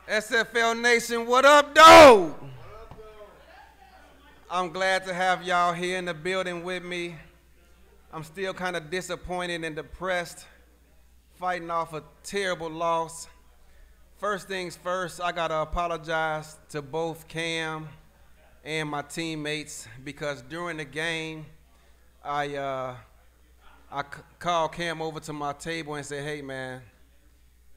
SFL Nation, what up, though? I'm glad to have y'all here in the building with me. I'm still kind of disappointed and depressed, fighting off a terrible loss. First things first, I gotta apologize to both Cam and my teammates because during the game, I called Cam over to my table and said, hey man,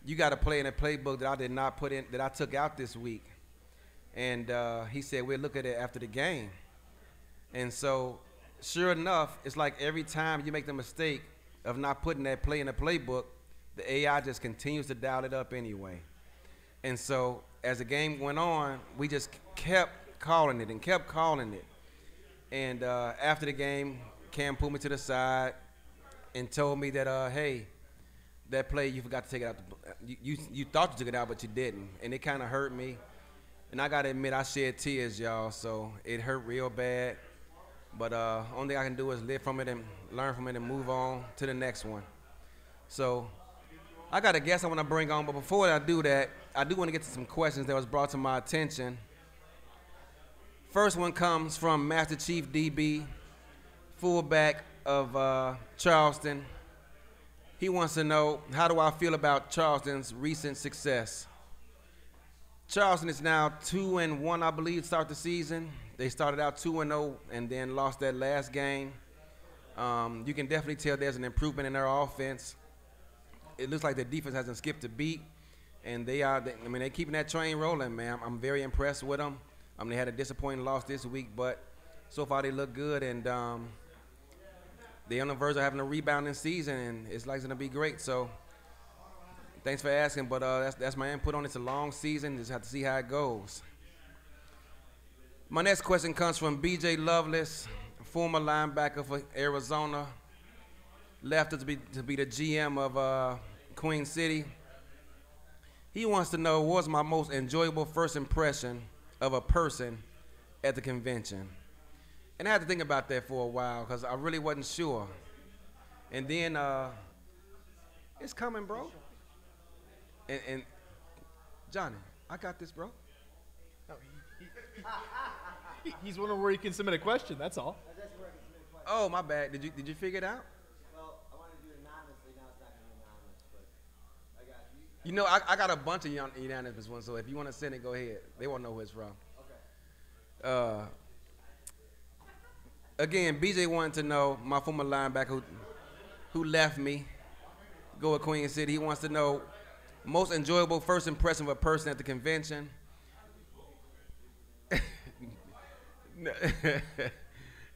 you got to play in a playbook that I did not put in, that I took out this week. And he said, we'll look at it after the game. And so, sure enough, it's like every time you make the mistake of not putting that play in the playbook, the AI just continues to dial it up anyway. And so, as the game went on, we just kept calling it and kept calling it. And after the game, Cam pulled me to the side and told me that, hey, that play, you forgot to take it out. You thought you took it out, but you didn't. And it kind of hurt me. And I got to admit, I shed tears, y'all, so it hurt real bad. But only thing I can do is live from it and learn from it and move on to the next one. So I got a guest I want to bring on, but before I do that, I do want to get to some questions that was brought to my attention. First one comes from Master Chief DB, fullback of Charleston. He wants to know, how do I feel about Charleston's recent success? Charleston is now 2-1, I believe, to start the season. They started out 2-0 and then lost that last game. You can definitely tell there's an improvement in their offense. It looks like the defense hasn't skipped a beat, and they're keeping that train rolling, man. I'm very impressed with them. They had a disappointing loss this week, but so far they look good, and they're on the verge of having a rebounding season, and it's likely going to be great. So thanks for asking, but that's my input on it. It's a long season. Just have to see how it goes. My next question comes from B.J. Lovelace, former linebacker for Arizona, left to be the GM of Queen City. He wants to know, what was my most enjoyable first impression of a person at the convention? And I had to think about that for a while because I really wasn't sure. And then, it's coming, bro. And Johnny, I got this, bro. No, he's wondering where he can submit a question, that's all. Oh, my bad. Did you figure it out? Well, I wanted to do it anonymously, now it's not going to be anonymous, but I got you. You know, I got a bunch of unanimous ones, so if you want to send it, go ahead. They won't know who it's from. Okay. Again, BJ wanted to know, my former linebacker who left me, go with Queen City. He wants to know, most enjoyable first impression of a person at the convention.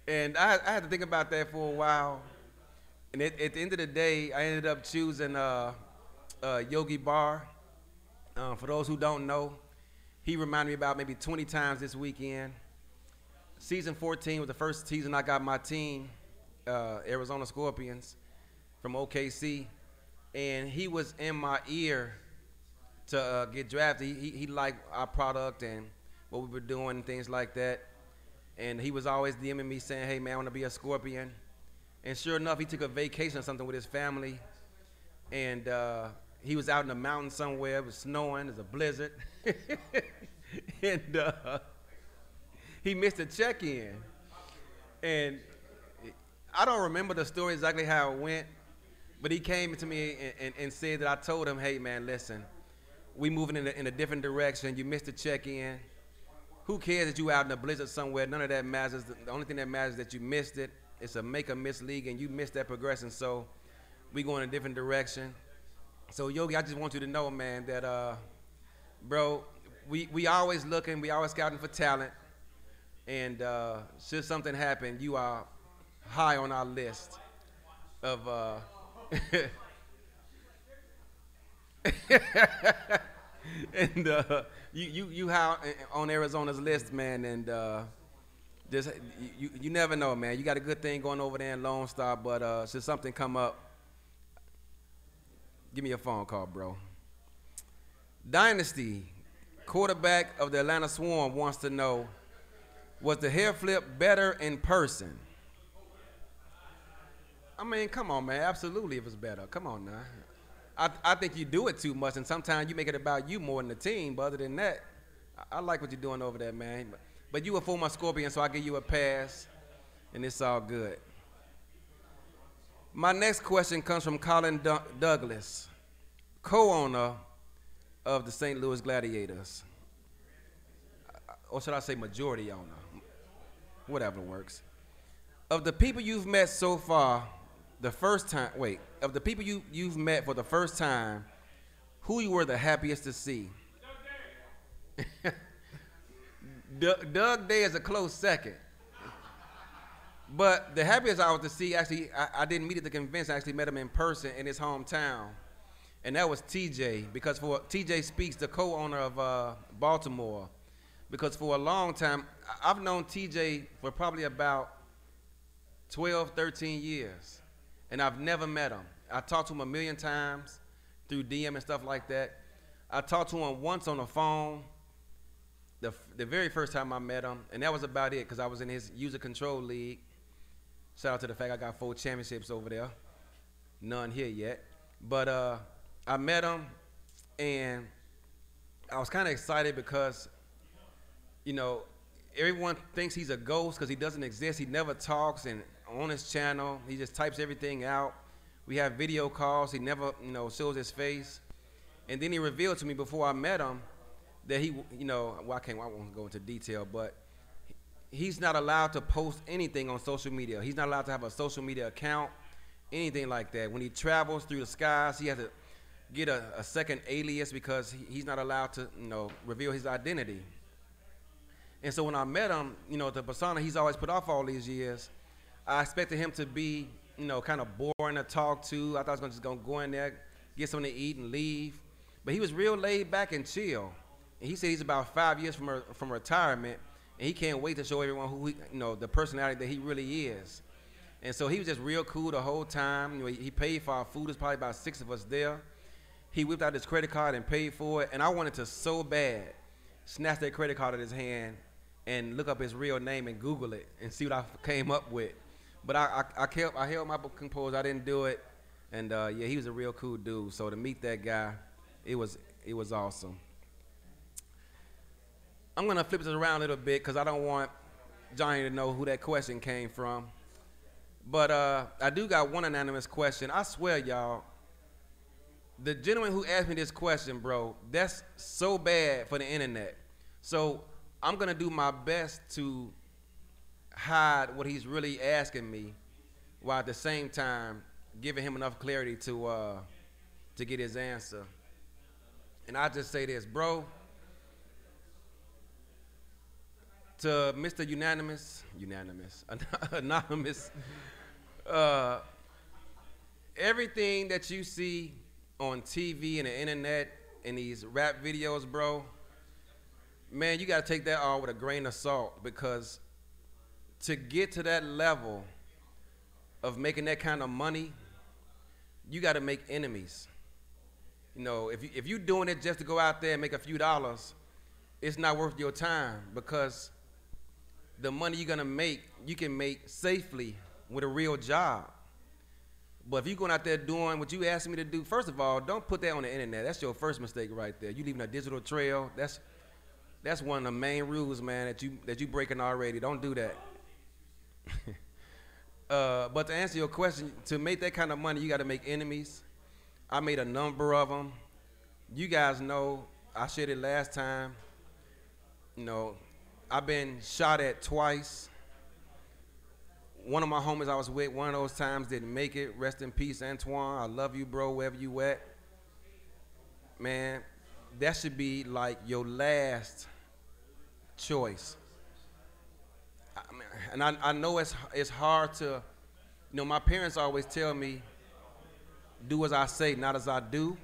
And I had to think about that for a while. And at the end of the day, I ended up choosing Yogi Bar. For those who don't know, he reminded me about maybe 20 times this weekend. Season 14 was the first season I got my team, Arizona Scorpions, from OKC. And he was in my ear to get drafted. He liked our product and what we were doing and things like that. And he was always DMing me saying, hey, man, I want to be a Scorpion. And sure enough, he took a vacation or something with his family. And he was out in the mountains somewhere. It was snowing. It was a blizzard. And he missed a check-in. And I don't remember the story exactly how it went, but he came to me and said that I told him, hey, man, listen, we moving in a different direction. You missed the check-in. Who cares that you out in the blizzard somewhere? None of that matters. The only thing that matters is that you missed it. It's a make or miss league, and you missed that progression, so we going in a different direction. So, Yogi, I just want you to know, man, that, bro, we always looking, we always scouting for talent. And should something happen, you are high on our list of and you high on Arizona's list, man. And just you never know, man. You got a good thing going over there in Lone Star, but should something come up, give me a phone call, bro. Dynasty, quarterback of the Atlanta Swarm, wants to know, was the hair flip better in person? I mean, come on, man. Absolutely, it was better. Come on now. I think you do it too much, and sometimes you make it about you more than the team. But other than that, I like what you're doing over there, man. But you a former Scorpion, so I give you a pass, and it's all good. My next question comes from Colin Douglas, co-owner of the St. Louis Gladiators. Or should I say majority owner? Whatever works. Of the people you've met so far, of the people you've met for the first time, who you were the happiest to see? Doug Day is a close second. But the happiest I was to see, actually, I didn't meet at the convention. I actually met him in person in his hometown. And that was TJ, because TJ Speaks, the co-owner of Baltimore. Because for a long time, I've known TJ for probably about 12, 13 years. And I've never met him. I talked to him a million times through DM and stuff like that. I talked to him once on the phone, the very first time I met him, and that was about it, because I was in his user control league. Shout out to the fact I got 4 championships over there. None here yet. But I met him, and I was kind of excited because, you know, everyone thinks he's a ghost because he doesn't exist. He never talks, and on his channel, he just types everything out. We have video calls. He never, shows his face. And then he revealed to me before I met him that he, I won't go into detail, but he's not allowed to post anything on social media. He's not allowed to have a social media account, anything like that. When he travels through the skies, he has to get a second alias because he's not allowed to, reveal his identity. And so when I met him, the persona he's always put off all these years, I expected him to be, kind of boring to talk to. I thought I was just going to go in there, get something to eat and leave. But he was real laid back and chill. And he said he's about 5 years from retirement, and he can't wait to show everyone who the personality that he really is. And so he was just real cool the whole time. He paid for our food. There's probably about 6 of us there. He whipped out his credit card and paid for it. And I wanted to so bad snatch that credit card out of his hand and look up his real name and Google it and see what I came up with. But I held my composure. I didn't do it. And yeah, he was a real cool dude. So to meet that guy, it was awesome. I'm gonna flip this around a little bit because I don't want Johnny to know who that question came from. But I do got one anonymous question. I swear, y'all, the gentleman who asked me this question, bro, that's so bad for the internet. So I'm gonna do my best to hide what he's really asking me, while at the same time giving him enough clarity to get his answer. And I just say this, bro. To Mr. Anonymous, everything that you see on TV and the internet and these rap videos, bro, man, you got to take that all with a grain of salt, because to get to that level of making that kind of money, you got to make enemies. If you're doing it just to go out there and make a few dollars, it's not worth your time, because the money you're gonna make, you can make safely with a real job. But if you're going out there doing what you asked me to do, first of all, don't put that on the internet. That's your first mistake right there. You leaving a digital trail. That's one of the main rules, man, that you breaking already. Don't do that. But to answer your question, to make that kind of money, you got to make enemies. I made a number of them. You guys know, I shared it last time. I've been shot at twice. One of my homies I was with, one of those times didn't make it. Rest in peace, Antoine. I love you, bro, wherever you at. Man, that should be like your last choice. I know it's hard to, my parents always tell me, do as I say, not as I do.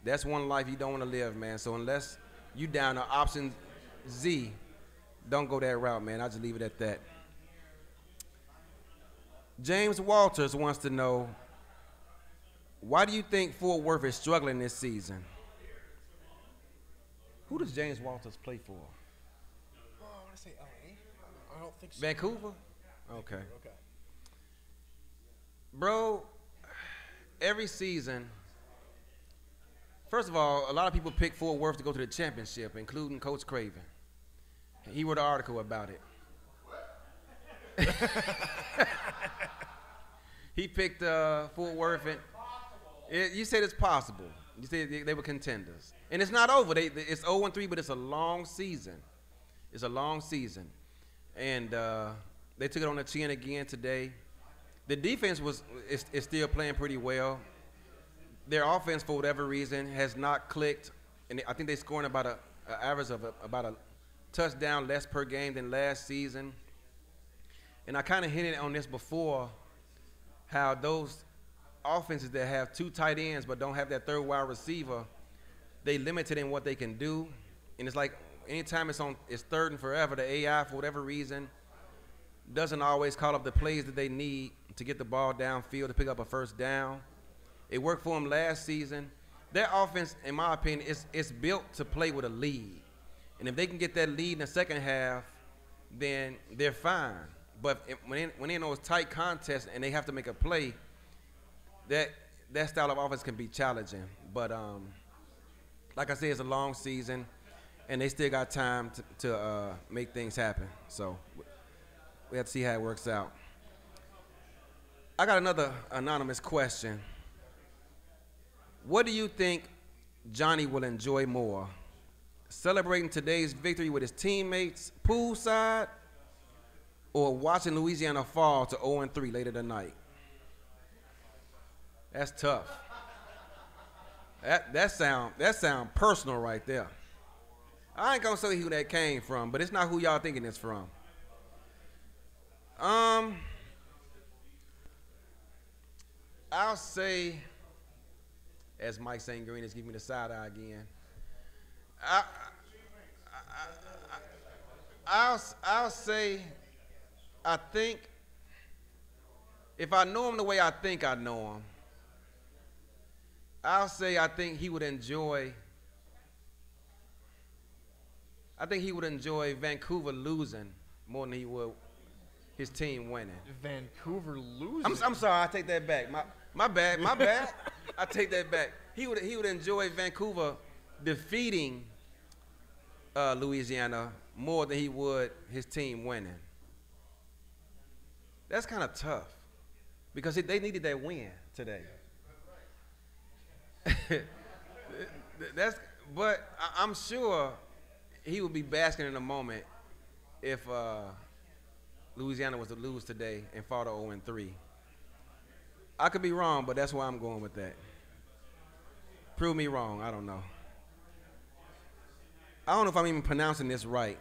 That's one life you don't want to live, man. So unless you down to option Z, don't go that route, man. I'll just leave it at that. James Walters wants to know, why do you think Fort Worth is struggling this season? Who does James Walters play for? Oh, I want to say LA. I don't think so. Vancouver? Okay. Okay. Bro, every season First of all, a lot of people pick Fort Worth to go to the championship, including Coach Craven. He wrote an article about it. He picked Fort Worth, and you said it's possible. You said they were contenders, and it's not over. It's 0-3, but it's a long season. It's a long season, and they took it on the chin again today. The defense is still playing pretty well. Their offense, for whatever reason, has not clicked, and I think they're scoring about an average of about a touchdown less per game than last season. And I kind of hinted on this before, how those offenses that have two tight ends but don't have that third wide receiver, they limited in what they can do. And it's like anytime it's third and forever, the AI, for whatever reason, doesn't always call up the plays that they need to get the ball downfield to pick up a first down. It worked for them last season. Their offense, in my opinion, is built to play with a lead. And if they can get that lead in the second half, then they're fine. But when they're in those tight contests and they have to make a play, that style of offense can be challenging. But like I said, it's a long season, and they still got time to make things happen. So we have to see how it works out. I got another anonymous question. What do you think Johnny will enjoy more? Celebrating today's victory with his teammates poolside, or watching Louisiana fall to 0-3 later tonight? That's tough. That sound personal right there. I ain't gonna say who that came from, but it's not who y'all thinking it's from. I'll say, as Mike St. Green is giving me the side eye again, I'll say, I think, if I know him the way I think I know him, I'll say I think he would enjoy Vancouver losing more than he would his team winning. Vancouver losing? I'm sorry, I take that back. My bad. I take that back. He would enjoy Vancouver defeating Louisiana more than he would his team winning. That's kind of tough because they needed that win today. But I'm sure he would be basking in the moment if Louisiana was to lose today and fall to 0-3. I could be wrong, but that's why I'm going with that. Prove me wrong. I don't know. I don't know if I'm even pronouncing this right.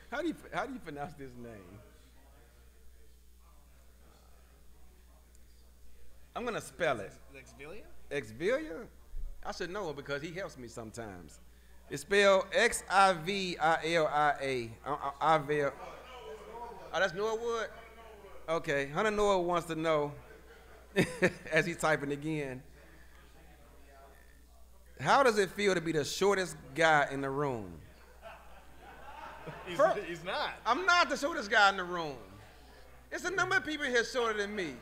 How do you pronounce this name? I'm gonna spell it. Xvilia? Xvilia? I should know it because he helps me sometimes. It's spelled Xivilia. Ivia. Oh, that's Norwood? Okay. Hunter Norwood wants to know, as he's typing again, how does it feel to be the shortest guy in the room? He's not. I'm not the shortest guy in the room. It's a number of people here shorter than me.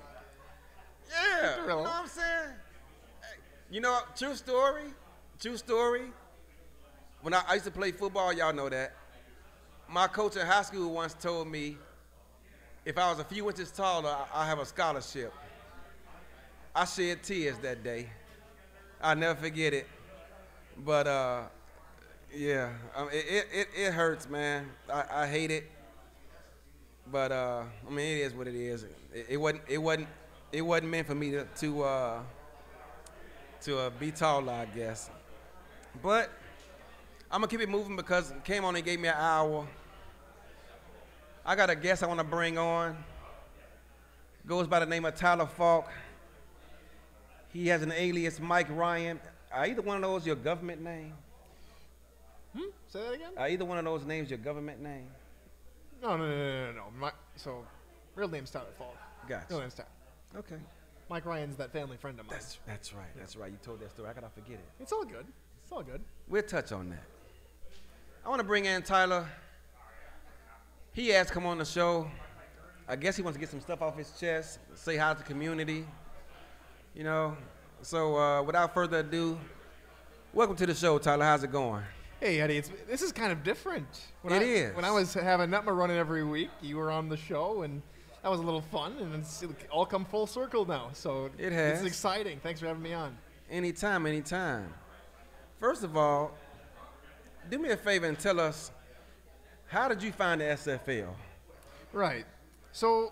Yeah, you know what I'm saying? You know, true story. When I used to play football, y'all know that. My coach in high school once told me if I was a few inches taller, I have a scholarship. I shed tears that day. I'll never forget it. But yeah, it hurts, man. I hate it. But I mean, it is what it is. It wasn't meant for me to be taller, I guess. But I'm gonna keep it moving because it came on and gave me an hour. I got a guest I want to bring on. Goes by the name of Tyler Falk. He has an alias, Mike Ryan. Are either one of those your government name? Say that again? Are either one of those names your government name? No. So, real name's Tyler Falk. Gotcha. Real name's Tyler. Okay. Mike Ryan's that family friend of mine. That's right. That's right. You told that story. I gotta forget it. It's all good. It's all good. We'll touch on that. I want to bring in Tyler. He asked to come on the show. I guess he wants to get some stuff off his chest, say hi to the community. You know, so without further ado, welcome to the show, Tyler. How's it going? Hey, Eddie, this is kind of different. It is. When I was having Nutma running every week, you were on the show, and that was a little fun, and it's all come full circle now. So It has. It's exciting. Thanks for having me on. Anytime, anytime. First of all, do me a favor and tell us, how did you find the SFL? Right. So,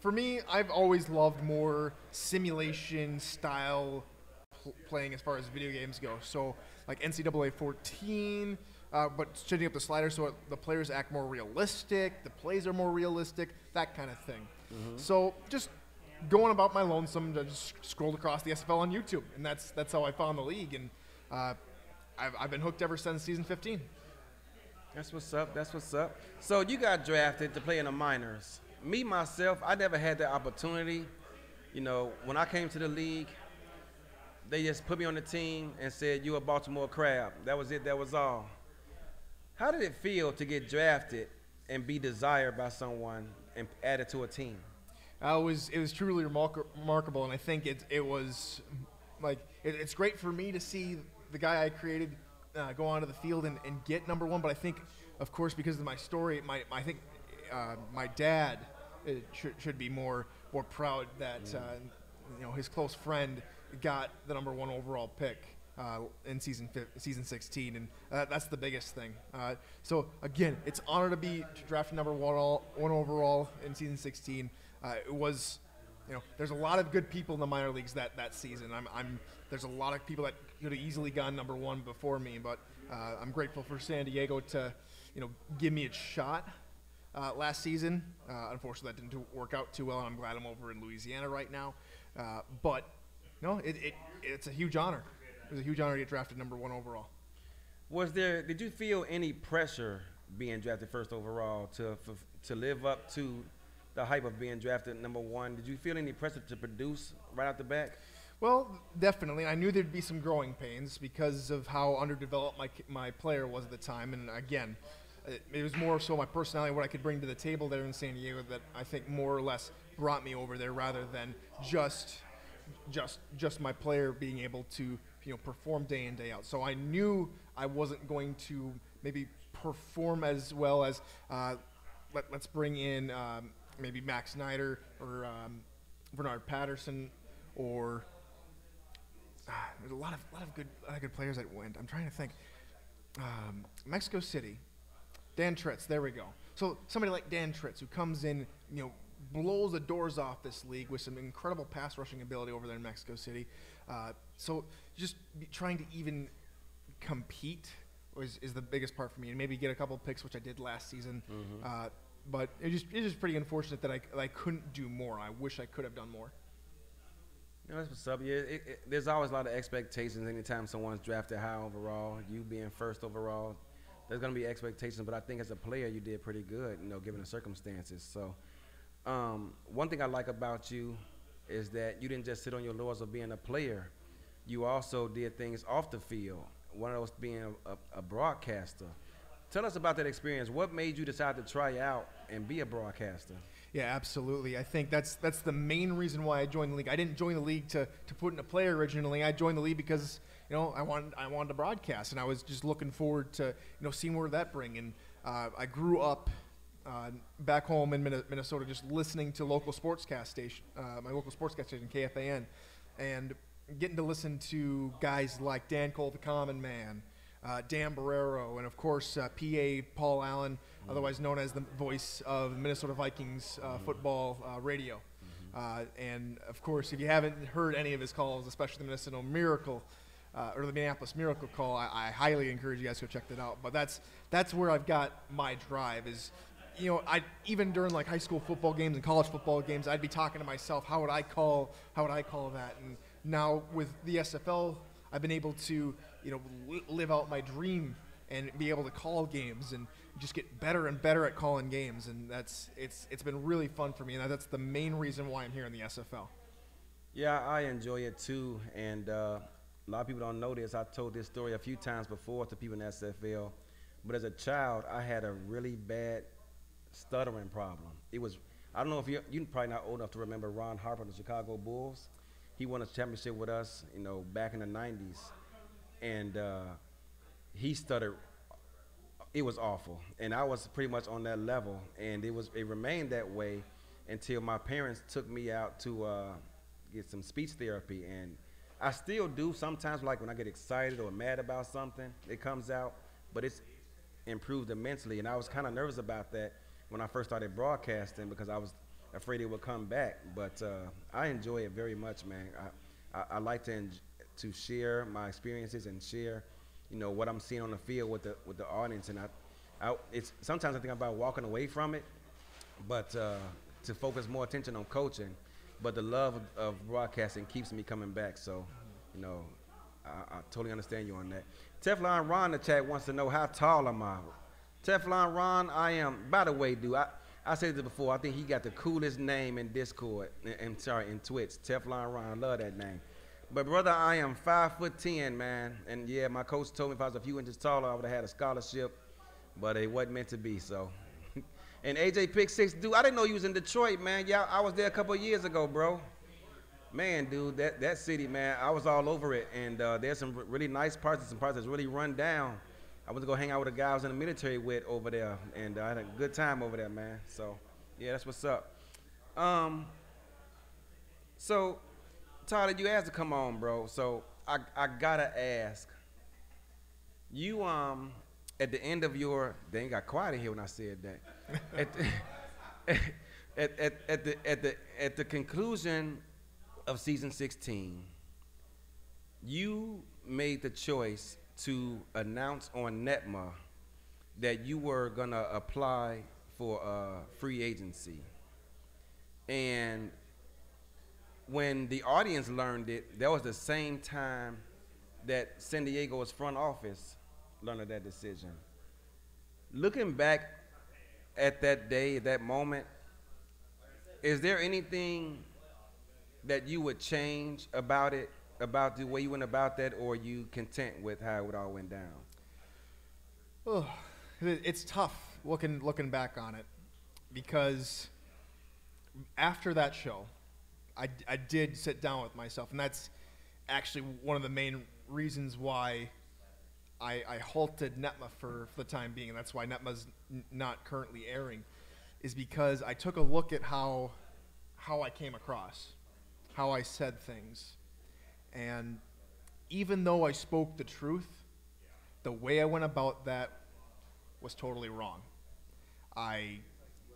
for me, I've always loved more simulation style playing as far as video games go. So, like NCAA 14, but changing up the slider so the players act more realistic, the plays are more realistic, that kind of thing. So, just going about my lonesome, I just scrolled across the SFL on YouTube, and that's how I found the league, and I've been hooked ever since season 15. That's what's up. That's what's up. So you got drafted to play in the minors. Me, myself, I never had that opportunity. You know, when I came to the league, they just put me on the team and said, "You a Baltimore Crab." That was it. That was all. How did it feel to get drafted and be desired by someone and added to a team? It was truly remarkable, and I think it was like it's great for me to see the guy I created go onto the field and get number one. But I think, of course, because of my story, I think my dad should be more proud that his close friend got the number one overall pick in season 16, and that's the biggest thing. So again, it's an honor to be drafted number one overall in season 16. It was, there's a lot of good people in the minor leagues that season. There's a lot of people that could have easily gone number one before me, but I'm grateful for San Diego to, give me a shot last season. Unfortunately, that didn't work out too well, and I'm glad I'm over in Louisiana right now. But no, it's a huge honor. It was a huge honor to get drafted number one overall. Did you feel any pressure being drafted first overall to live up to the hype of being drafted number one? Did you feel any pressure to produce right out the back? Well, definitely. I knew there'd be some growing pains because of how underdeveloped my player was at the time. And again, it was more so my personality, what I could bring to the table there in San Diego, that I think more or less brought me over there, rather than just my player being able to perform day in, day out. So I knew I wasn't going to maybe perform as well as let's bring in maybe Max Snyder or Bernard Patterson, or there's a lot of good players that went. I'm trying to think. Mexico City, Dan Tritz. There we go. So somebody like Dan Tritz, who comes in, blows the doors off this league with some incredible pass rushing ability over there in Mexico City. So just trying to even compete is the biggest part for me, and maybe get a couple picks, which I did last season. But it's just pretty unfortunate that I couldn't do more. I wish I could have done more. That's what's up. Yeah, there's always a lot of expectations anytime someone's drafted high overall. You being first overall, there's going to be expectations. But I think as a player, you did pretty good, given the circumstances. So one thing I like about you is that you didn't just sit on your laurels of being a player. You also did things off the field, one of those being a broadcaster. Tell us about that experience. What made you decide to try out and be a broadcaster? Yeah, absolutely. I think that's the main reason why I joined the league. I didn't join the league to put in a player originally. I joined the league because I wanted to broadcast, and I was just looking forward to seeing where that bring. And I grew up back home in Minnesota, just listening to local sportscast station, my local sportscast station, KFAN, and getting to listen to guys like Dan Cole, the Common Man, Dan Barrero, and of course PA Paul Allen, otherwise known as the voice of Minnesota Vikings football radio. And of course, if you haven't heard any of his calls, especially the Minnesota Miracle or the Minneapolis Miracle call, I highly encourage you guys to go check that out. But that's where I've got my drive is. I even during like high school football games and college football games, I'd be talking to myself, how would I call that? And now with the SFL, I've been able to live out my dream and be able to call games and just get better and better at calling games, and it's been really fun for me, and that's the main reason why I'm here in the SFL. Yeah, I enjoy it too, and a lot of people don't know this. I told this story a few times before to people in the SFL, but as a child, I had a really bad stuttering problem. I don't know if you're probably not old enough to remember Ron Harper, the Chicago Bulls. He won a championship with us, you know, back in the 90s. And he stuttered. It was awful. And I was pretty much on that level. And it remained that way until my parents took me out to get some speech therapy. And I still do sometimes, like when I get excited or mad about something, it comes out. But it's improved immensely. And I was kind of nervous about that when I first started broadcasting because I was afraid it would come back. But I enjoy it very much, man. I like to share my experiences and share, you know, what I'm seeing on the field with the audience. And it's sometimes I think about walking away from it, but to focus more attention on coaching. But the love of broadcasting keeps me coming back. So, you know, I totally understand you on that. Teflon Ron in the chat wants to know, how tall am I? Teflon Ron, I am. By the way, dude, I said this before. I think he got the coolest name in Discord. In Twitch. Teflon Ron, I love that name. But brother, I am 5'10", man. And yeah, my coach told me if I was a few inches taller, I would have had a scholarship. But it wasn't meant to be. So. And AJ Pick 6, dude, I didn't know you was in Detroit, man. Yeah, I was there a couple of years ago, bro. Man, dude, that city, man, I was all over it. And there's some really nice parts and some parts that's really run down. I went to go hang out with a guy I was in the military with over there. And I had a good time over there, man. So, yeah, that's what's up. So, Tyler, you asked to come on, bro. So, I gotta ask. You, at the end of your, they ain't got quiet in here when I said that. At the conclusion of season 16, you made the choice to announce on NETMA that you were gonna apply for free agency. And when the audience learned it, that was the same time that San Diego's front office learned of that decision. Looking back at that day, that moment, is there anything that you would change about it, about the way you went about that, or are you content with how it all went down? Oh, it's tough looking back on it, because after that show, I did sit down with myself, and that's actually one of the main reasons why I halted NETMA for the time being, and that's why NETMA's not currently airing, is because I took a look at how I came across, how I said things. And even though I spoke the truth, the way I went about that was totally wrong. I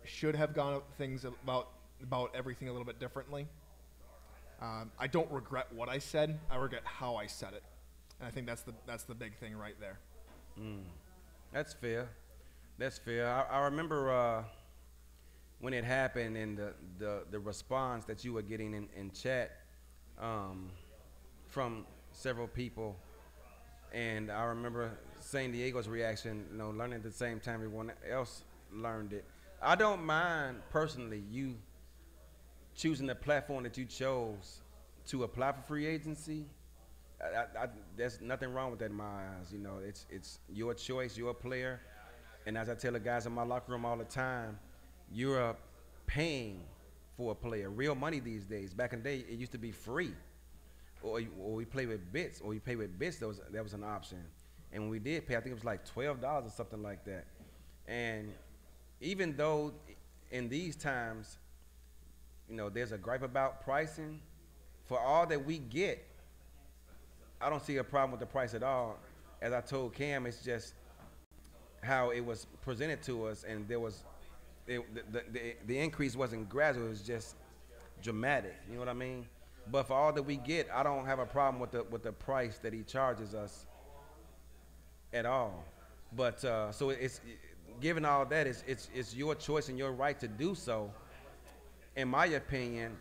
should have gone things about everything a little bit differently. I don't regret what I said. I regret how I said it. And I think that's the big thing right there. That's fair. That's fair. I remember when it happened and the response that you were getting in chat from several people. And I remember San Diego's reaction, you know, learning at the same time everyone else learned it. I don't mind, personally, you choosing the platform that you chose to apply for free agency. There's nothing wrong with that in my eyes. You know, it's your choice, you're a player. And as I tell the guys in my locker room all the time, you're paying for a player. Real money these days. Back in the day, it used to be free. Or we play with bits, or you pay with bits, that was an option. And when we did pay, I think it was like $12 or something like that. And even though in these times, you know, there's a gripe about pricing, for all that we get, I don't see a problem with the price at all. As I told Cam, it's just how it was presented to us, and there was the increase wasn't gradual, it was just dramatic. You know what I mean? But for all that we get, I don't have a problem with the price that he charges us at all. But so it's given all that, it's your choice and your right to do so. In my opinion,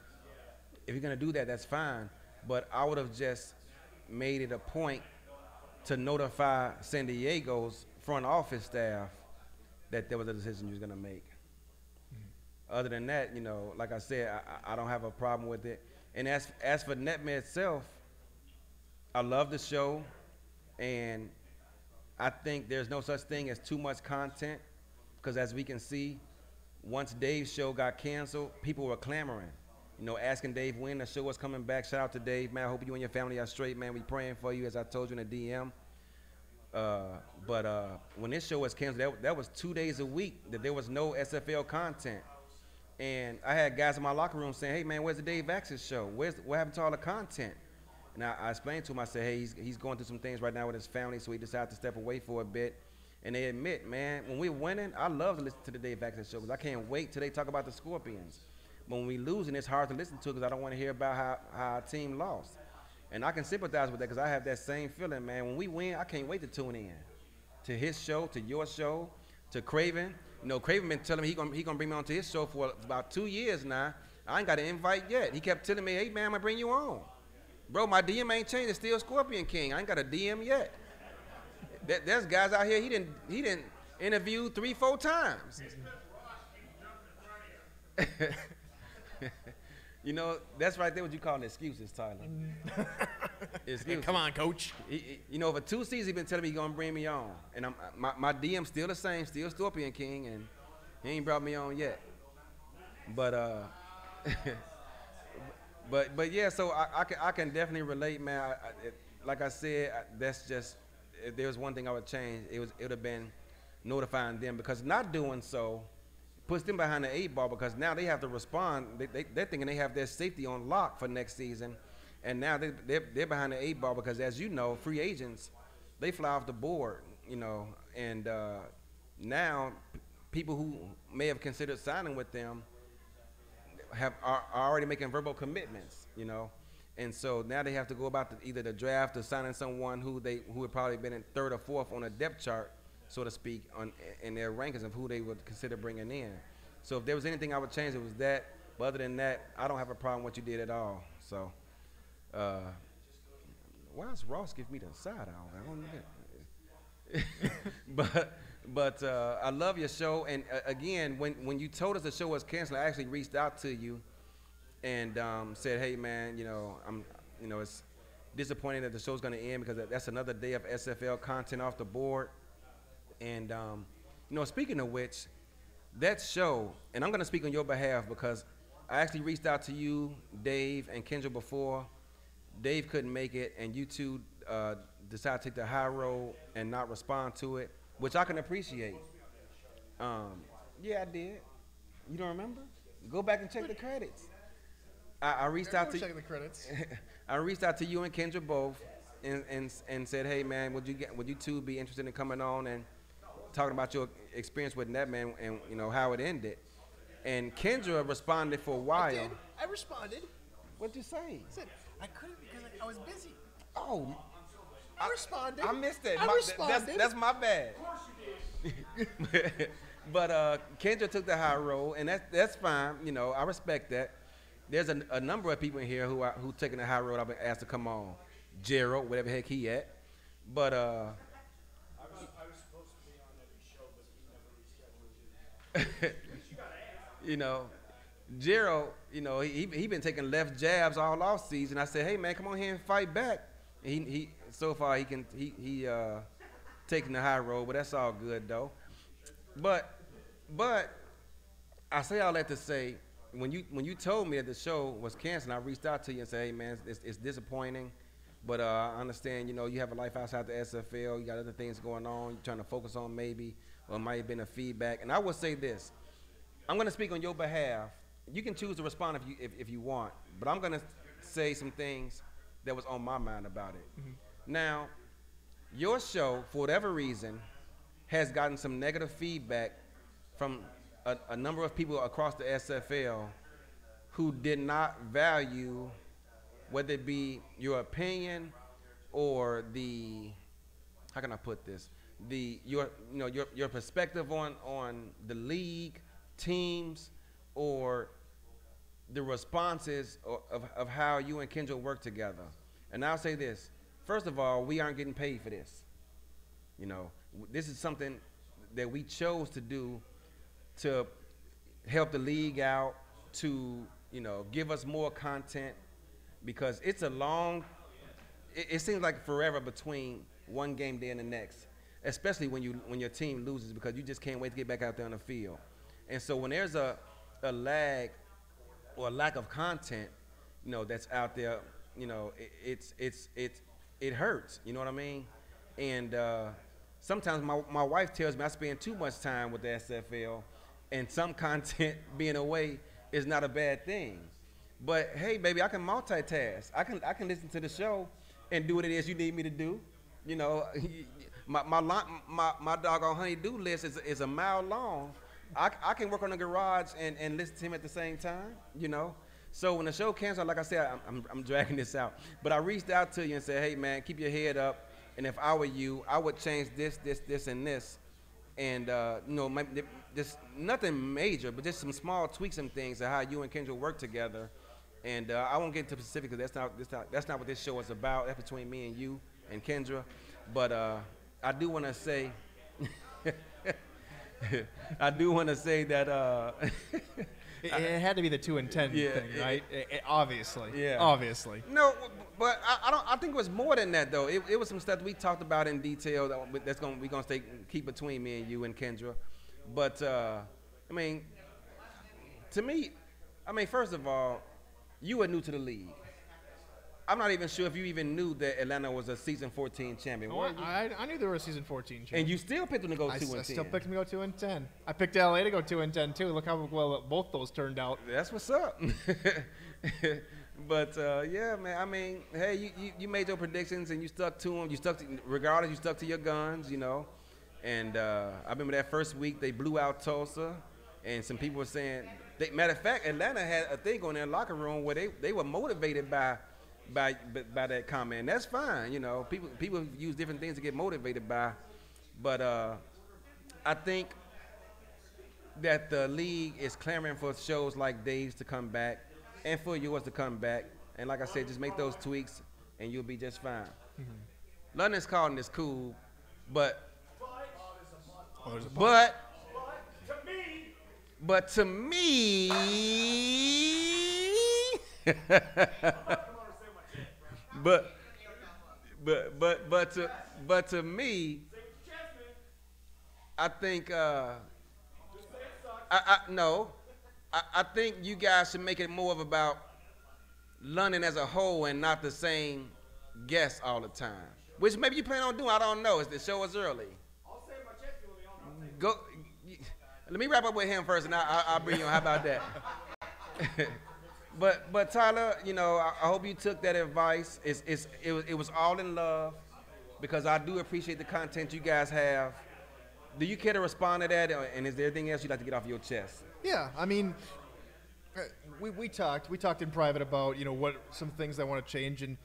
if you're gonna do that, that's fine. But I would have just made it a point to notify San Diego's front office staff that there was a decision you was gonna make. Other than that, you know, like I said, I don't have a problem with it. And as for NETMA itself, I love the show, and I think there's no such thing as too much content, because as we can see, once Dave's show got canceled, people were clamoring. asking Dave when the show was coming back. Shout out to Dave, man. I hope you and your family are straight, man. We praying for you, as I told you in the DM. But when this show was canceled, that was 2 days a week that there was no SFL content. And I had guys in my locker room saying, hey, man, where's the Dave Axis show? What happened to all the content? And I explained to him, I said, hey, he's going through some things right now with his family, so he decided to step away for a bit. And they admit, man, when we're winning, I love to listen to the Dave Axis show because I can't wait till they talk about the Scorpions. But when we losing, it's hard to listen to because I don't want to hear about how our team lost. And I can sympathize with that because I have that same feeling, man. When we win, I can't wait to tune in to his show, to your show, to Craven. Craven been telling me he gonna bring me on to his show for about 2 years now. I ain't got an invite yet. He kept telling me, hey, man, I'm gonna bring you on. Bro, my DM ain't changed. It's still Scorpion King. I ain't got a DM yet. There's guys out here he didn't interview 3-4 times. That's right there what you call excuses, Tyler. Excuses. Come on, coach. For 2 seasons he been telling me he gonna bring me on, and my DM's still the same, still Scorpion King, and he ain't brought me on yet. But but yeah, so I can definitely relate, man. Like I said, that's just, if there was one thing I would change, it would have been notifying them, because not doing so puts them behind the 8 ball, because now they have to respond. They're thinking they have their safety on lock for next season, and now they're behind the 8 ball because, as you know, free agents, they fly off the board, and now people who may have considered signing with them are already making verbal commitments, and so now they have to go about either the draft or signing someone who had probably been in 3rd or 4th on a depth chart, so to speak, in their rankings of who they would consider bringing in. So if there was anything I would change, it was that. But other than that, I don't have a problem with what you did at all. So, why is Ross giving me the side eye? I don't know. But I love your show. And again, when you told us the show was canceled, I actually reached out to you and said, hey man, it's disappointing that the show's going to end, because that's another day of SFL content off the board. And speaking of which, that show, and I'm going to speak on your behalf because I actually reached out to you, Dave, and Kendra before. Dave couldn't make it, and you two decided to take the high road and not respond to it, which I can appreciate. Yeah, I did. You don't remember? Go back and check the credits. I reached out to checking the credits. I reached out to you and Kendra both, and said, hey man, would you two be interested in coming on and talking about your experience with Netman and how it ended? And Kendra responded for a while. I responded. What'd you say? I said I couldn't because I was busy. Oh, I responded. I missed it. I responded. That's my bad. But Kendra took the high road, and that's fine. I respect that. There's a number of people in here who taking the high road. I've been asked to come on. Gerald, whatever the heck he at. But I was supposed to be on every show, but he never rescheduled. Gerald, he been taking left jabs all off season. I said, hey man, come on here and fight back. And he so far he taking the high road, but that's all good though. But I say all that to say, when you told me that the show was canceled, I reached out to you and said, hey man, it's disappointing, but I understand, you have a life outside the SFL, you got other things going on, you're trying to focus on maybe, or it might have been a feedback. And I will say this, I'm gonna speak on your behalf. You can choose to respond if you want, but I'm gonna say some things that was on my mind about it. Mm-hmm. Now, your show, for whatever reason, has gotten some negative feedback from a number of people across the SFL who did not value, whether it be your opinion or how can I put this, your perspective on the league, teams, or the responses of how you and Kendra work together. And I'll say this, first of all, we aren't getting paid for this. This is something that we chose to do to help the league out, to give us more content, because it's a long, it seems like forever between one game day and the next, especially when your team loses, because you just can't wait to get back out there on the field. And so when there's a lag or lack of content, that's out there, it hurts. You know what I mean? And sometimes my wife tells me I spend too much time with the SFL, and some content being away is not a bad thing. But hey, baby, I can multitask. I can listen to the show and do what it is you need me to do. My doggone honey-do list is a mile long. I can work on the garage and listen to him at the same time, So when the show canceled, like I said, I'm dragging this out. But I reached out to you and said, hey, man, keep your head up. And if I were you, I would change this, and this. And, just nothing major, but just some small tweaks and things of how you and Kendra work together. And I won't get into specifics because that's not what this show is about. That's between me and you and Kendra. But I do want to say... I do want to say that it had to be the 2 and 10 thing, right? Obviously. Yeah. Obviously. No, but I think it was more than that though. It was some stuff we talked about in detail we're gonna keep between me and you and Kendra. But to me, first of all, you were new to the league. I'm not even sure if you even knew that Atlanta was a season 14 champion. Oh, I knew they were a season 14 champion. And you still picked them to go 2 and 10. I still picked them to go 2 and 10. I picked LA to go 2 and 10 too. Look how well both those turned out. That's what's up. But yeah, man. Hey, you made your predictions and you stuck to them. You stuck to your guns, And I remember that first week they blew out Tulsa, and some people were saying. Matter of fact, Atlanta had a thing on their locker room where they were motivated by that comment. And that's fine, People use different things to get motivated by, but I think that the league is clamoring for shows like Dave's to come back and for yours to come back. And like I said, just make those tweaks and you'll be just fine. Mm-hmm. London's calling this cool, but to me. But to me, I think I think you guys should make it more of about London as a whole and not the same guests all the time. Which maybe you plan on doing. I don't know. The show is early. I'll save my chest till on my Go. Let me wrap up with him first, and I'll bring you on. How about that? But Tyler, I hope you took that advice. It was all in love, because I do appreciate the content you guys have. Do you care to respond to that, and is there anything else you'd like to get off your chest? Yeah, we talked in private about what some things I want to change, and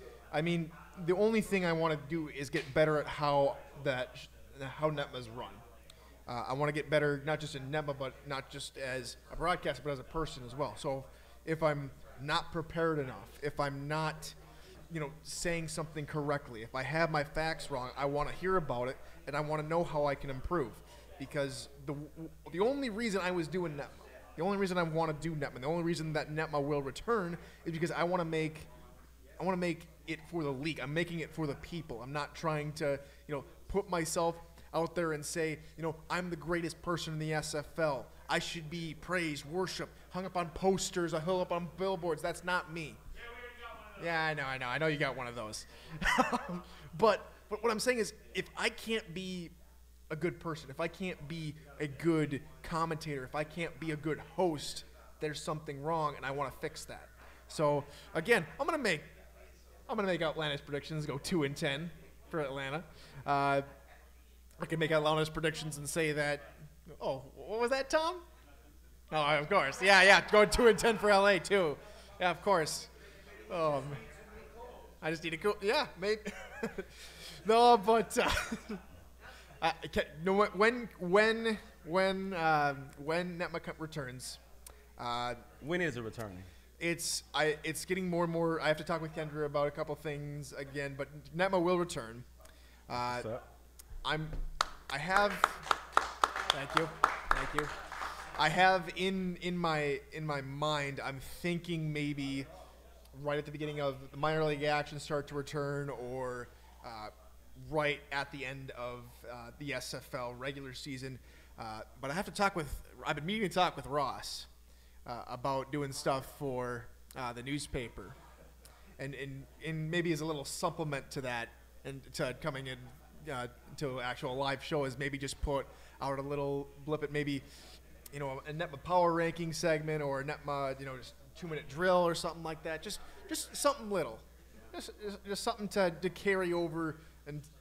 the only thing I want to do is get better at how NETMA's run. I want to get better, not just in NETMA, but not just as a broadcaster, but as a person as well. So if I'm not prepared enough, if I'm not, saying something correctly, if I have my facts wrong, I want to hear about it, and I want to know how I can improve. Because the only reason I was doing NETMA, the only reason I want to do NETMA, the only reason that NETMA will return is because I want to make it for the league. I'm making it for the people. I'm not trying to, put myself out there and say, I'm the greatest person in the SFL. I should be praised, worshiped, hung up on posters, I hung up on billboards. That's not me. Yeah, I know you got one of those. But what I'm saying is, if I can't be a good person, if I can't be a good commentator, if I can't be a good host, there's something wrong, and I want to fix that. So again, I'm gonna make outlandish predictions, go 2 and 10 for Atlanta. I can make outlandish predictions and say that. Oh, what was that, Tom? Oh, of course. Yeah. Go 2 and 10 for LA too. Yeah, of course. I just need to go. Yeah, maybe. No, but when NETMA returns. When is it returning? It's getting more and more. I have to talk with Kendra about a couple things again, but NETMA will return. What's up? Thank you. I have in my mind, I'm thinking maybe right at the beginning of the minor league action start to return, or right at the end of the SFL regular season. But I've been meaning to talk with Ross about doing stuff for the newspaper, and maybe as a little supplement to that, and to coming in to actual live show, is maybe just put out a little blip at maybe, a NETMA power ranking segment, or a NETMA, just 2-minute drill or something like that. Just something little, just something to carry over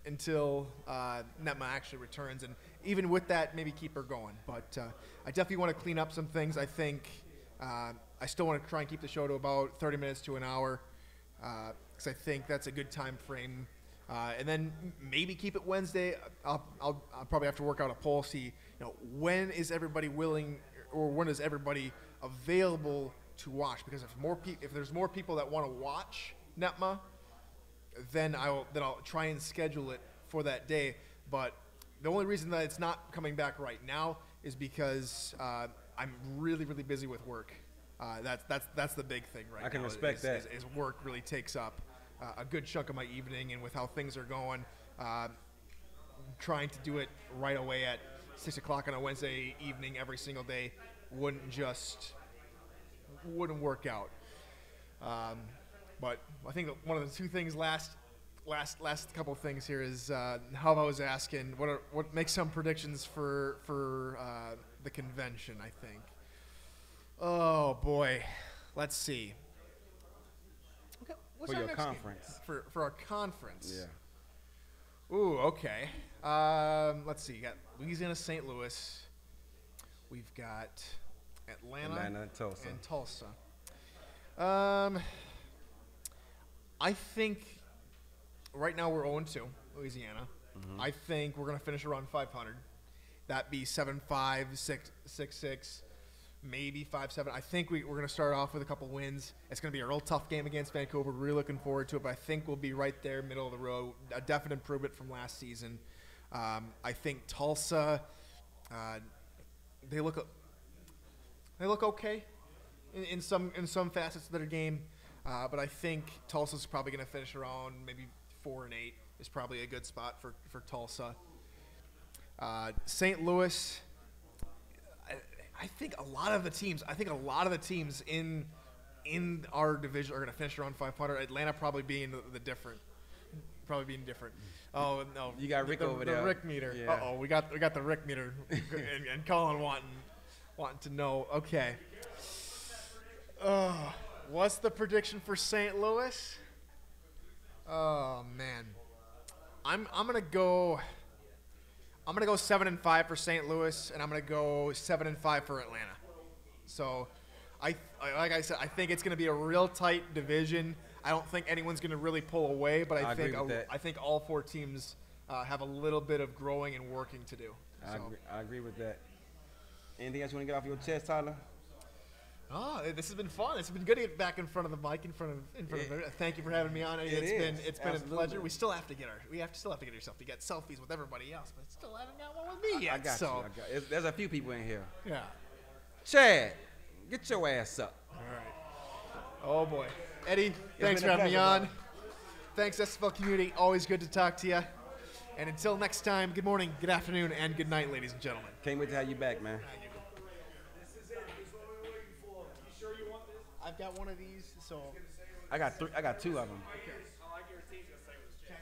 until NETMA actually returns, and even with that, maybe keep her going. But I definitely want to clean up some things. I think I still want to try and keep the show to about 30 minutes to an hour, because I think that's a good time frame. And then maybe keep it Wednesday. I'll probably have to work out a poll, see when is everybody willing, or when is everybody available to watch. Because if there's more people that want to watch NETMA, then I'll try and schedule it for that day. But the only reason that it's not coming back right now is because I'm really busy with work. That's the big thing right now. I can respect that. Is work really takes up a good chunk of my evening, and with how things are going, trying to do it right away at 6 o'clock on a Wednesday evening every single day wouldn't work out. But I think one of the two things last couple of things here is how I was asking what makes some predictions for the convention. I think. Oh boy, let's see. Okay, what's For our your next game? conference. For our conference. Yeah. Ooh, okay. Let's see. You got Louisiana, St. Louis. We've got Atlanta and Tulsa. and Tulsa. I think right now we're 0-2, Louisiana. Mm-hmm. I think we're going to finish around 500. That'd be 7-5, 6-6, maybe 5-7. I think we're going to start off with a couple wins. It's going to be a real tough game against Vancouver. Really looking forward to it, but I think we'll be right there, middle of the road. A definite improvement from last season. I think Tulsa, they look okay in some facets of their game. But I think Tulsa's probably going to finish around maybe 4-8 is probably a good spot for Tulsa. St. Louis, I think a lot of the teams in our division are going to finish around 500. Atlanta probably being different. Oh no, You got Rick over there. The Rick meter. Yeah. We got the Rick meter, and Colin wanting to know. Okay. What's the prediction for St. Louis? Oh man, I'm gonna go 7-5 for St. Louis, and I'm gonna go 7-5 for Atlanta. So, like I said, I think it's gonna be a real tight division. I don't think anyone's gonna really pull away, but I think all four teams have a little bit of growing and working to do. I agree with that. Anything else you want to get off your chest, Tyler? Oh, this has been fun. It's been good to get back in front of the mic, in front of everybody. Thank you for having me on. It's been a pleasure. We still have to get yourself to get selfies with everybody else, but still haven't got one with me yet. I got you. There's a few people in here. Yeah. Chad, get your ass up. All right. Oh boy, Eddie, thanks been for a having me pleasure, on. brother. Thanks, SFL community. Always good to talk to you. And until next time, good morning, good afternoon, and good night, ladies and gentlemen. Can't wait to have you back, man. This is it. This is what we're waiting for. You sure you want this? I've got one of these, so. I got two of them. I like your team's gonna say was Chad.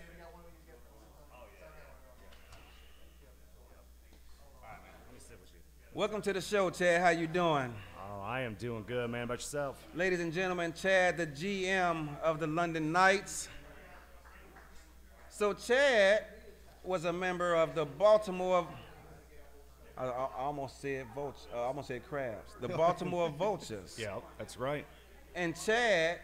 Welcome to the show, Chad. How you doing? Oh, I am doing good, man. About yourself? Ladies and gentlemen, Chad, the GM of the London Knights. So Chad was a member of the Baltimore. I almost said Crabs. The Baltimore Vultures. Yeah, that's right. And Chad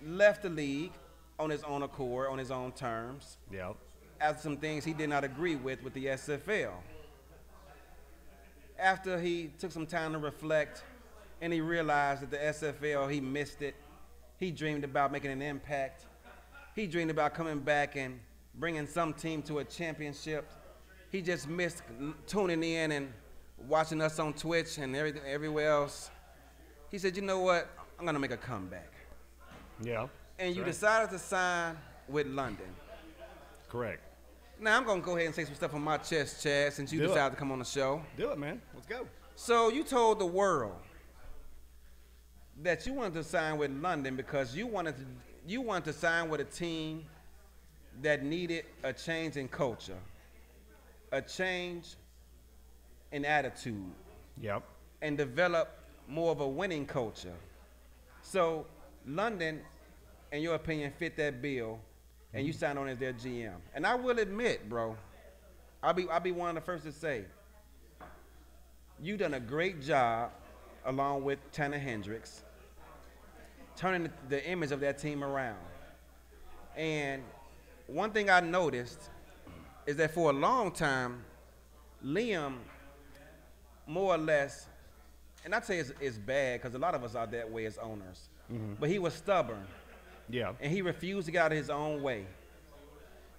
left the league on his own accord, on his own terms, Yeah. after some things he did not agree with the SFL. After he took some time to reflect and he realized that the SFL, he missed it. He dreamed about making an impact. He dreamed about coming back and bringing some team to a championship. He just missed tuning in and watching us on Twitch and everywhere else. He said, you know what? I'm going to make a comeback. Yeah. And you right. decided to sign with London. Correct. Now, I'm going to go ahead and say some stuff on my chest, Chad, since you Do it. decided to come on the show. Do it, man. Let's go. So you told the world that you wanted to sign with London because you wanted to sign with a team that needed a change in culture, a change in attitude, Yep. and develop more of a winning culture. So London, in your opinion, fit that bill, and you signed on as their GM. And I will admit, bro, I'll be one of the first to say, you done a great job, along with Tanner Hendricks, turning the image of that team around. And one thing I noticed is that for a long time, Liam, more or less, and I'd say it's bad because a lot of us are that way as owners, but he was stubborn. Yeah. And he refused to get out of his own way.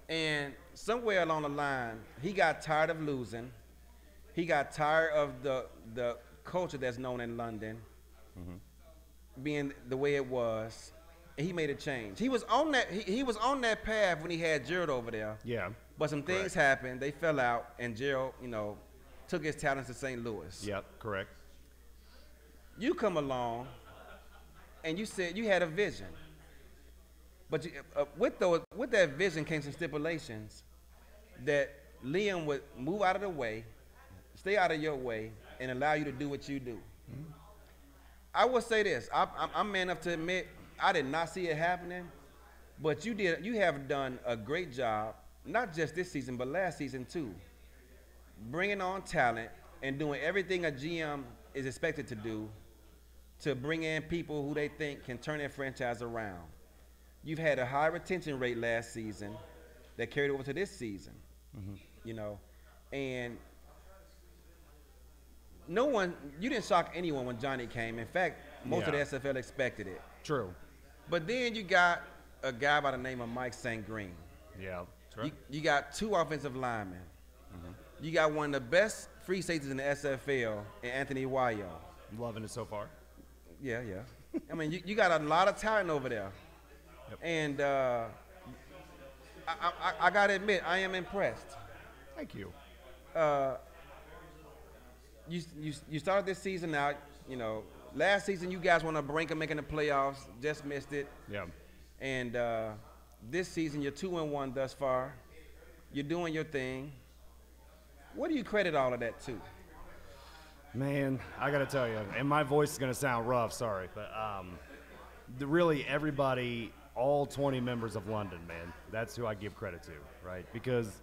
And somewhere along the line, he got tired of losing. He got tired of the culture that's known in London being the way it was. And he made a change. He was on that he was on that path when he had Gerald over there. Yeah. But some things happened. They fell out, and Gerald, took his talents to St. Louis. Yep. Correct. You come along, and you said you had a vision. But with that vision came some stipulations that Liam would move out of the way, stay out of your way, and allow you to do what you do. I will say this: I'm man enough to admit I did not see it happening, but you have done a great job, not just this season but last season too, bringing on talent and doing everything a GM is expected to do to bring in people who they think can turn their franchise around. You've had a high retention rate last season that carried over to this season, and you didn't shock anyone when Johnny came. In fact, most of the SFL expected it. True. But then you got a guy by the name of Mike St. Green. Yeah. That's right. You got 2 offensive linemen. You got one of the best free safeties in the SFL, in Anthony Wayo. Loving it so far. Yeah. I mean, you got a lot of talent over there. Yep. And I got to admit, I am impressed. Thank you. You started this season out, last season you guys were on the brink of making the playoffs, just missed it. Yeah. And this season you're 2-1 thus far. You're doing your thing. What do you credit all of that to? Man, I got to tell you, and my voice is going to sound rough, sorry, but really everybody, all 20 members of London, man, that's who I give credit to, right? Because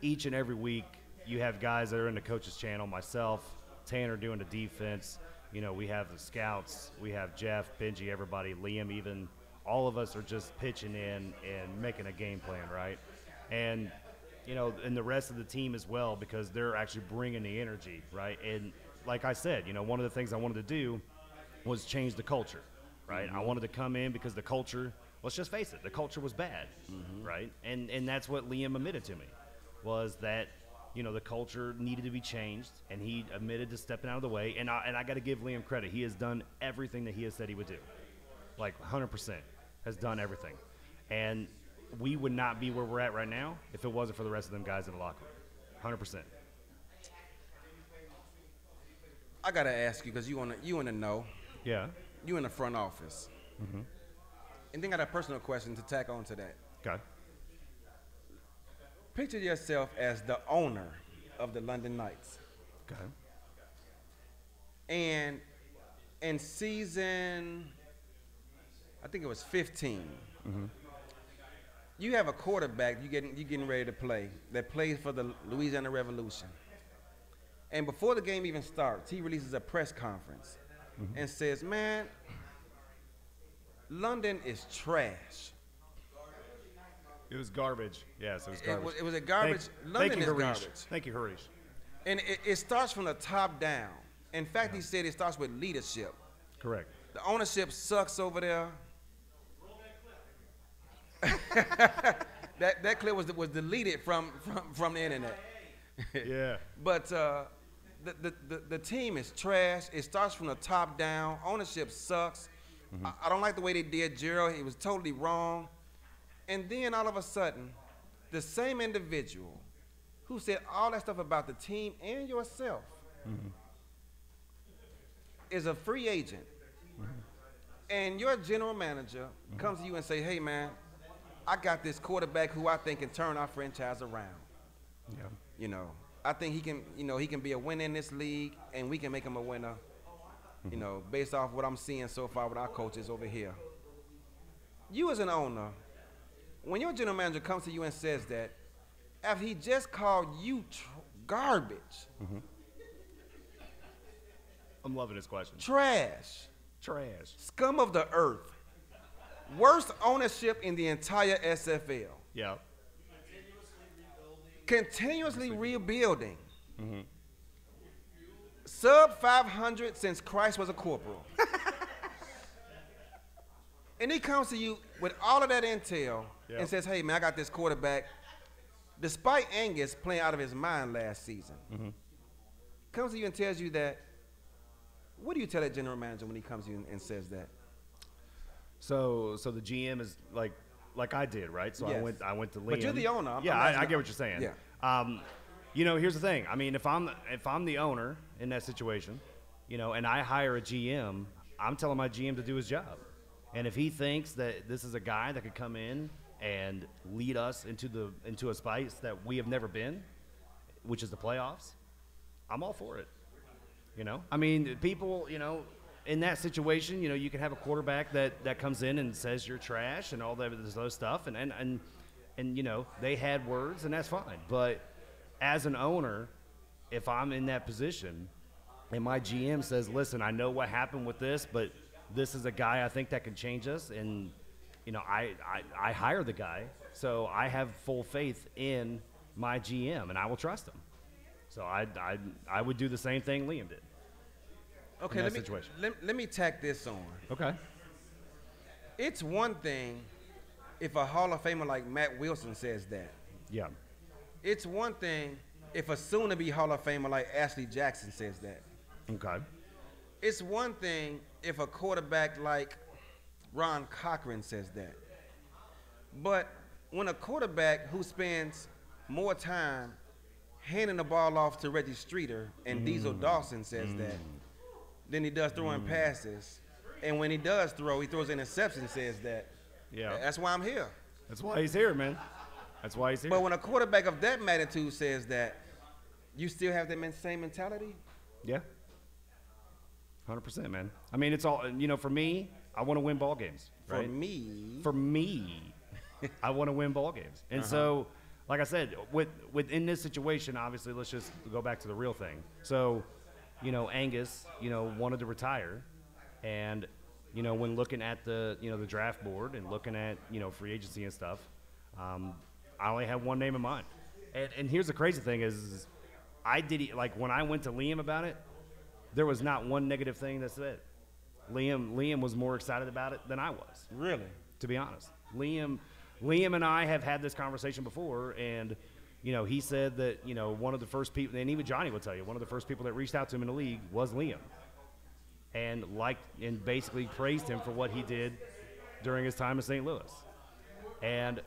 each and every week you have guys that are in the coach's channel, myself, Tanner doing the defense, we have the scouts, we have Jeff, Benji, everybody, Liam even, all of us are just pitching in and making a game plan, right? And, and the rest of the team as well, because they're actually bringing the energy, right? And like I said, one of the things I wanted to do was change the culture, right? I wanted to come in because the culture, let's just face it, the culture was bad, right? And that's what Liam admitted to me, was that, the culture needed to be changed, and he admitted to stepping out of the way. And I got to give Liam credit. He has done everything that he has said he would do, like 100% has done everything. And we would not be where we're at right now if it wasn't for the rest of them guys in the locker room, 100%. I got to ask you, because you in the know. Yeah. You in the front office. And then I got a personal question to tack on to that. Okay. Picture yourself as the owner of the London Knights. Okay. And in season, I think it was 15, you have a quarterback you getting ready to play that plays for the Louisiana Revolution. And before the game even starts, he releases a press conference and says, man, London is trash. It was garbage. Yes, it was garbage. It was a garbage. London is garbage. Thank you, Harish. And it starts from the top down. In fact, he said it starts with leadership. Correct. The ownership sucks over there. that clip was deleted from the internet. Yeah. But the team is trash. It starts from the top down. Ownership sucks. I don't like the way they did Gerald. It was totally wrong. And then all of a sudden, the same individual who said all that stuff about the team and yourself is a free agent and your general manager comes to you and say, hey, man, I got this quarterback who I think can turn our franchise around. Yeah. You know, I think he can, he can be a winner in this league, and we can make him a winner, based off what I'm seeing so far with our coaches over here. You as an owner, when your general manager comes to you and says that, after he just called you garbage, I'm loving this question. trash, scum of the earth, worst ownership in the entire SFL, Yeah. continuously rebuilding, sub 500 since Christ was a corporal. And he comes to you with all of that intel and says, hey, man, I got this quarterback. Despite Angus playing out of his mind last season, comes to you and tells you that. What do you tell that general manager when he comes to you and says that? So the GM is like I did, right? So Yes. I went to Liam. But you're the owner. Yeah, I get what you're saying. Yeah. Here's the thing. I mean, if I'm the owner in that situation, and I hire a GM, I'm telling my GM to do his job. And if he thinks that this is a guy that could come in and lead us into a space that we have never been, which is the playoffs, I'm all for it. I mean, people, in that situation, you can have a quarterback that comes in and says you're trash and all that this other stuff, and they had words, and that's fine. But as an owner, if I'm in that position and my GM says, listen, I know what happened with this, but this is a guy I think that can change us, and I hire the guy, so I have full faith in my GM, and I will trust him. So I would do the same thing Liam did. Okay, let me tack this on. Okay. It's one thing if a Hall of Famer like Matt Wilson says that. Yeah. It's one thing if a soon-to-be Hall of Famer like Ashley Jackson says that. Okay. It's one thing if a quarterback like Ron Cochran says that. But when a quarterback who spends more time handing the ball off to Reggie Streeter and Diesel Dawson says that than he does throwing passes, and when he does throw, he throws interceptions, says that. Yeah. That's why I'm here. That's why he's here, man. That's why he's here. But when a quarterback of that magnitude says that, you still have that same mentality? Yeah. 100%, man. I mean, it's all, for me, I want to win ball games. Right? For me, I want to win ball games. And so, like I said, in this situation, obviously, let's just go back to the real thing. So, Angus, wanted to retire. And, when looking at the draft board and looking at, free agency and stuff, I only had one name in mind. And here's the crazy thing is when I went to Liam about it, there was not one negative thing that said. Liam was more excited about it than I was. Really? To be honest. Liam and I have had this conversation before, and, he said that, one of the first people, and even Johnny will tell you, one of the first people that reached out to him in the league was Liam. And basically praised him for what he did during his time in St. Louis. And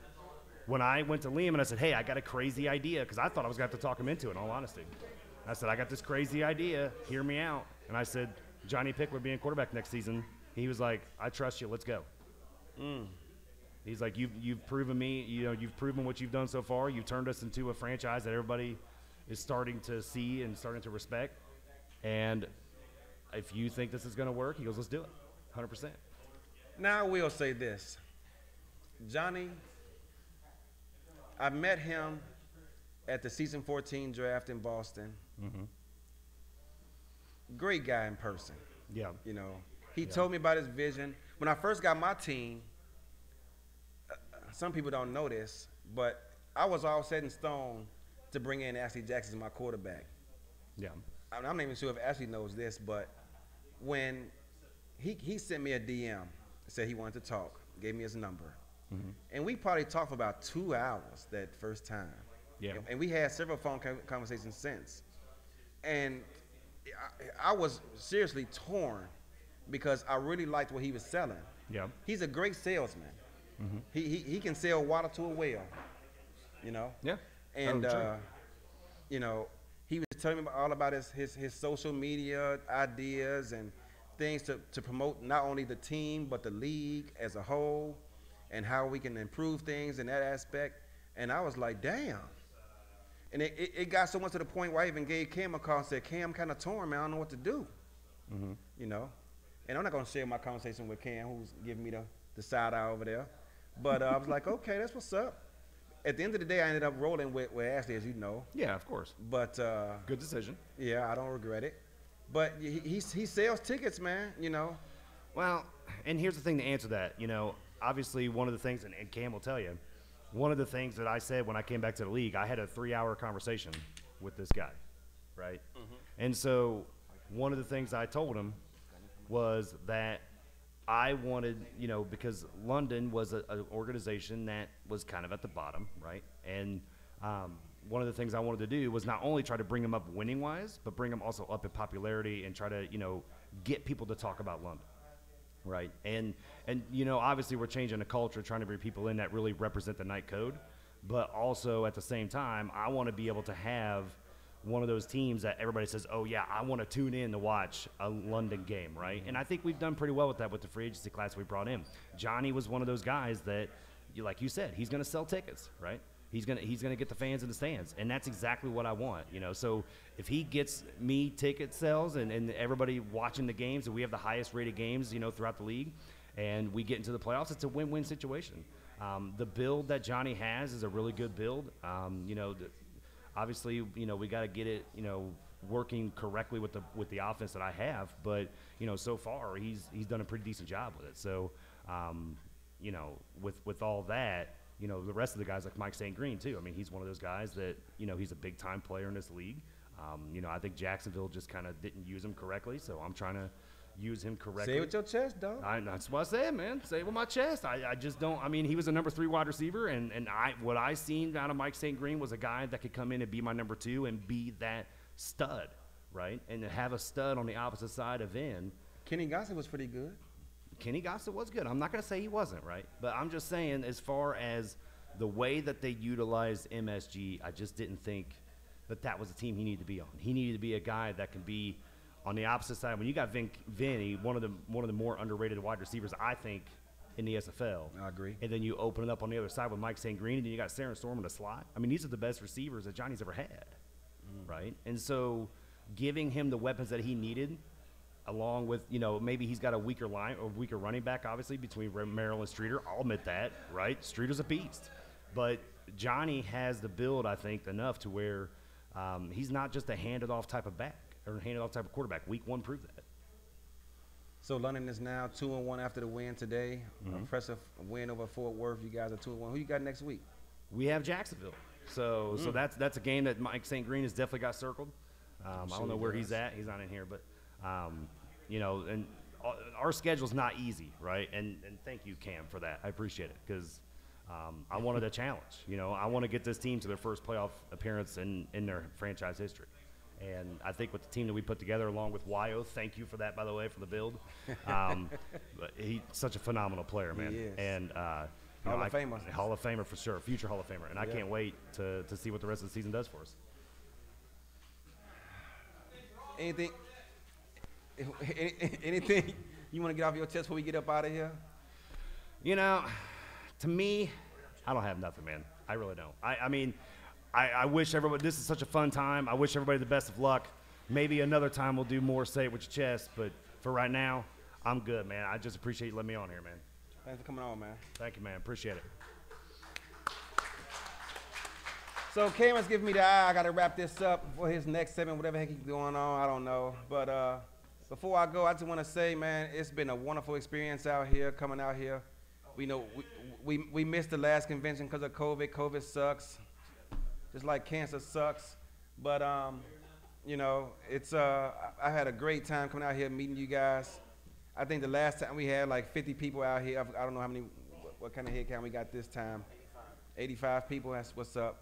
when I went to Liam and I said, hey, I got a crazy idea, because I thought I was going to have to talk him into it, in all honesty. I said, I got this crazy idea. Hear me out. And I said, Johnny Pickler being quarterback next season. He was like, I trust you. Let's go. He's like, you've proven me. You've proven what you've done so far. You've turned us into a franchise that everybody is starting to see and starting to respect. And if you think this is going to work, he goes, let's do it. 100%. Now I will say this. Johnny, I met him at the season 14 draft in Boston. Great guy in person. Yeah. He told me about his vision. When I first got my team, some people don't know this, but I was all set in stone to bring in Ashley Jackson as my quarterback. Yeah. I'm not even sure if Ashley knows this, but when he sent me a DM, said he wanted to talk, gave me his number. And we probably talked for about 2 hours that first time. Yeah. And we had several phone conversations since. And I was seriously torn because I really liked what he was selling. Yeah. He's a great salesman. He can sell water to a well, Yeah. And, true. he was telling me all about his social media ideas and things to promote not only the team but the league as a whole, and how we can improve things in that aspect. And I was like, damn. And it got so much to the point where I even gave Cam a call and said, Cam, I'm kind of torn, man. I don't know what to do. You know? And I'm not going to share my conversation with Cam, who's giving me the side eye over there. But I was like, okay, that's what's up. At the end of the day, I ended up rolling with Ashley, as you know. Yeah, of course. But Good decision. yeah, I don't regret it. But he sells tickets, man, you know. Well, and here's the thing to answer that. You know, obviously one of the things, and Cam will tell you, one of the things that I said when I came back to the league, I had a 3-hour conversation with this guy, right? And so one of the things I told him was that I wanted, you know, because London was an organization that was kind of at the bottom, right? And one of the things I wanted to do was not only try to bring them up winning-wise, but bring them also up in popularity and try to, you know, get people to talk about London, right? And you know, obviously we're changing the culture, trying to bring people in that really represent the night code, but also at the same time, I want to be able to have one of those teams that everybody says, oh yeah, I want to tune in to watch a London game, right? And I think we've done pretty well with that with the free agency class we brought in. Johnny was one of those guys that, like you said, he's going to sell tickets, right? He's gonna get the fans in the stands, and that's exactly what I want, you know. So if he gets me ticket sales and everybody watching the games, and we have the highest rated games, you know, throughout the league, and we get into the playoffs, it's a win-win situation. The build that Johnny has is a really good build. You know, obviously, you know, we got to get it, you know, working correctly with the offense that I have. But you know, so far he's done a pretty decent job with it. So, you know, with all that, you know, the rest of the guys like Mike St. Green too. I mean, he's one of those guys that, you know, he's a big time player in this league. You know, I think Jacksonville just kind of didn't use him correctly, so I'm trying to use him correctly. Say it with your chest, dog. That's what I said, man. Say it with my chest. I just don't. I mean, he was a number 3 wide receiver, and what I seen out of Mike St. Green was a guy that could come in and be my number 2 and be that stud, right? And to have a stud on the opposite side of in. Kenny Gossett was pretty good. Kenny Gossett was good. I'm not going to say he wasn't, right? But I'm just saying, as far as the way that they utilized MSG, I just didn't think that was the team he needed to be on. He needed to be a guy that can be on the opposite side. When you got Vinny, one of the more underrated wide receivers, I think, in the SFL. I agree. And then you open it up on the other side with Mike St. Green, and then you got Sarah Storm in the slot. I mean, these are the best receivers that Johnny's ever had, right? And so giving him the weapons that he needed, along with, you know, maybe he's got a weaker running back, obviously, between Merrill and Streeter. I'll admit that, right? Streeter's a beast. But Johnny has the build, I think, enough to where he's not just a handed-off type of back or handed-off type of quarterback. Week 1 proved that. So London is now 2-1 after the win today. Impressive win over Fort Worth. You guys are 2-1. Who you got next week? We have Jacksonville. So that's a game that Mike St. Green has definitely got circled. I don't know where he's at. He's not in here, but you know, and our schedule's not easy, right? And thank you, Cam, for that. I appreciate it because I wanted a challenge. You know, I want to get this team to their first playoff appearance in their franchise history. And I think with the team that we put together, along with Wyo, thank you for that, by the way, for the build. But he's such a phenomenal player, man. He is. And Hall of Famer. Hall of Famer for sure, future Hall of Famer. And I can't wait to see what the rest of the season does for us. Anything you want to get off your chest before we get up out of here? You know, to me, I don't have nothing, man. I really don't. I mean, I wish everybody, this is such a fun time. I wish everybody the best of luck. Maybe another time we'll do more Say It With Your Chest, but for right now, I'm good, man. I just appreciate you letting me on here, man. Thanks for coming on, man. Thank you, man. Appreciate it. So Cameron's giving me the eye. I got to wrap this up for his next segment, whatever heck he's going on. I don't know. But before I go, I just want to say, man, it's been a wonderful experience out here, coming out here. We know we missed the last convention because of COVID. COVID sucks, just like cancer sucks. But you know, it's I had a great time coming out here meeting you guys. I think the last time we had like 50 people out here. I don't know how many, what kind of head count we got this time. 85 people. That's what's up.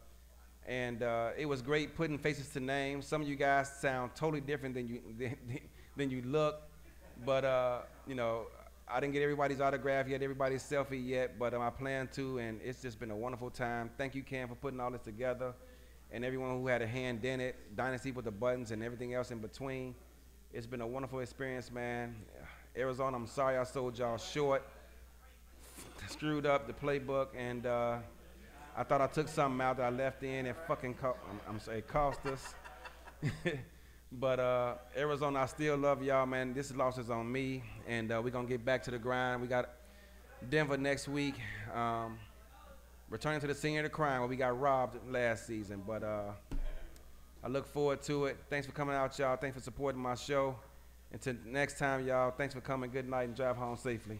And it was great putting faces to names. Some of you guys sound totally different than you look. But you know, I didn't get everybody's autograph yet, everybody's selfie yet, but I plan to, and it's just been a wonderful time. Thank you, Cam, for putting all this together, and everyone who had a hand in it, Dynasty with the buttons and everything else in between. It's been a wonderful experience, man. Arizona, I'm sorry I sold y'all short. Screwed up the playbook, and I thought I took something out that I left in and fucking it cost us. But Arizona, I still love y'all, man. This loss is on me, and we're going to get back to the grind. We got Denver next week, returning to the scene of the crime where we got robbed last season. But I look forward to it. Thanks for coming out, y'all. Thanks for supporting my show. Until next time, y'all, thanks for coming. Good night and drive home safely.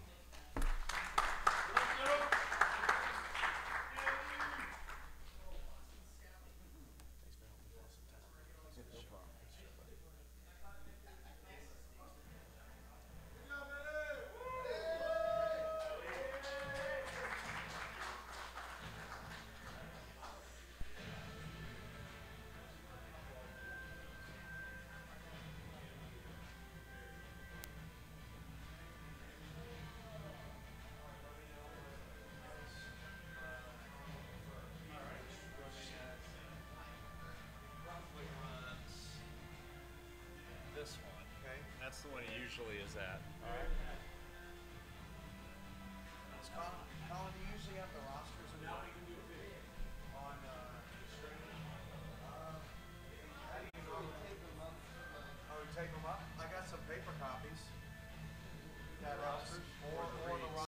This one, okay? That's the one he usually is at. Colin, do you usually have the roster?